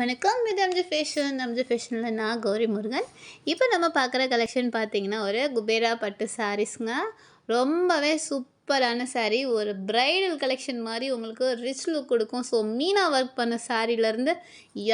வணக்கம். இது அம்ஜி ஃபேஷனில் நான் கௌரி முருகன். இப்போ நம்ம பார்க்குற கலெக்ஷன் பார்த்தீங்கன்னா, ஒரு குபேரா பட்டு சாரீஸ்ங்க. ரொம்பவே சூப்பரான சாரீ. ஒரு பிரைடல் கலெக்ஷன் மாதிரி உங்களுக்கு ரிச் லுக் கொடுக்கும். ஸோ மீனா ஒர்க் பண்ண சாரீலேருந்து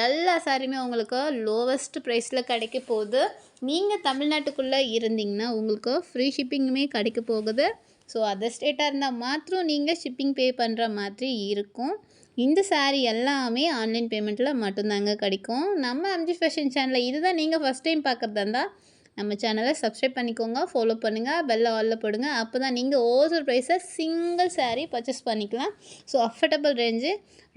எல்லா சாரியுமே உங்களுக்கு லோவஸ்ட் ப்ரைஸில் கிடைக்க போகுது. நீங்கள் தமிழ்நாட்டுக்குள்ளே இருந்தீங்கன்னா உங்களுக்கு ஃப்ரீ ஷிப்பிங்குமே கிடைக்க போகுது. ஸோ அதர் ஸ்டேட்டாக இருந்தால் மாத்திரம் நீங்கள் ஷிப்பிங் பே பண்ணுற மாதிரி இருக்கும். இந்த சாரீ எல்லாமே ஆன்லைன் பேமெண்ட்டில் மட்டும்தாங்க கிடைக்கும். நம்ம அம்ஜி ஃபேஷன் சேனலில் இதுதான் நீங்கள் ஃபஸ்ட் டைம் பார்க்குறதா இருந்தால் நம்ம சேனலை சப்ஸ்கிரைப் பண்ணிக்கோங்க, ஃபாலோ பண்ணுங்கள், பெல்ல ஆலில் போடுங்க. அப்போ தான் நீங்கள் ஹோல்சேல் ப்ரைஸில் சிங்கிள் சாரீ பர்ச்சேஸ் பண்ணிக்கலாம். ஸோ அஃபர்டபுள் ரேஞ்சு,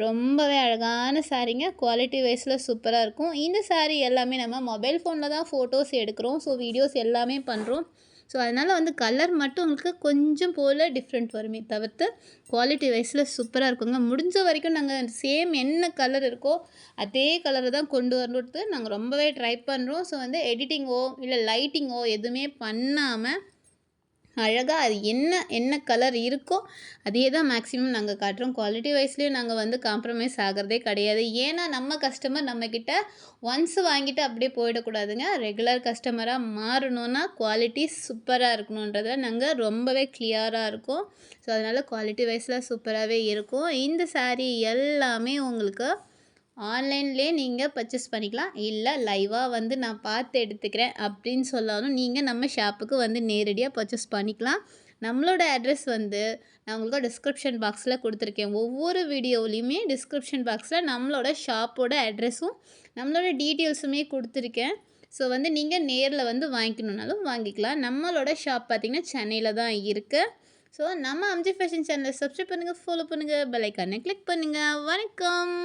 ரொம்பவே அழகான சாரீங்க. குவாலிட்டி வைஸில் சூப்பராக இருக்கும். இந்த சாரீ எல்லாமே நம்ம மொபைல் ஃபோனில் தான் ஃபோட்டோஸ் எடுக்கிறோம். ஸோ வீடியோஸ் எல்லாமே பண்ணுறோம். ஸோ அதனால் கலர் மட்டும் உங்களுக்கு கொஞ்சம் போல் டிஃப்ரெண்ட் வருமே தவிர்த்து குவாலிட்டி வைஸில் சூப்பராக இருக்குங்க. முடிஞ்ச வரைக்கும் நாங்கள் சேம் என்ன கலர் இருக்கோ அதே கலரை தான் கொண்டு வரணுன்றது நாங்கள் ரொம்பவே ட்ரை பண்ணுறோம். ஸோ எடிட்டிங்கோ இல்லை லைட்டிங்கோ எதுவுமே பண்ணாமல் அழகாக அது என்ன கலர் இருக்கோ அதே தான் மேக்ஸிமம் நாங்கள் காட்டுறோம். குவாலிட்டி வைஸ்லேயும் நாங்கள் காம்ப்ரமைஸ் ஆகிறதே கிடையாது. ஏன்னா நம்ம கஸ்டமர் நம்மக்கிட்ட ஒன்ஸ் வாங்கிட்டு அப்படியே போயிடக்கூடாதுங்க. ரெகுலர் கஸ்டமராக மாறணுன்னா குவாலிட்டி சூப்பராக இருக்கணுன்றதை நாங்கள் ரொம்பவே கிளியராக இருக்கோம். ஸோ அதனால் குவாலிட்டி வைஸில் சூப்பராகவே இருக்கும். இந்த சாரீ எல்லாமே உங்களுக்கு ஆன்லைன்லேயே நீங்கள் பர்ச்சேஸ் பண்ணிக்கலாம். இல்லை லைவாக நான் பார்த்து எடுத்துக்கிறேன் அப்படின்னு சொல்லாலும் நீங்கள் நம்ம ஷாப்புக்கு நேரடியாக பர்ச்சேஸ் பண்ணிக்கலாம். நம்மளோட அட்ரஸ் நான் உங்களுக்கு டிஸ்கிரிப்ஷன் பாக்ஸில் கொடுத்துருக்கேன். ஒவ்வொரு வீடியோவிலையுமே டிஸ்கிரிப்ஷன் பாக்ஸில் நம்மளோட ஷாப்போட அட்ரஸும் நம்மளோட டீட்டெயில்ஸுமே கொடுத்துருக்கேன். ஸோ நீங்கள் நேரில் வாங்கிக்கணுன்னாலும் வாங்கிக்கலாம். நம்மளோட ஷாப் பார்த்திங்கன்னா சென்னையில் தான் இருக்குது. ஸோ நம்ம அம்ஜி ஃபேஷன் சேனலை சப்ஸ்கிரைப் பண்ணுங்கள், ஃபாலோ பண்ணுங்கள், பெல் ஐக்கானை கிளிக் பண்ணுங்கள். வணக்கம்.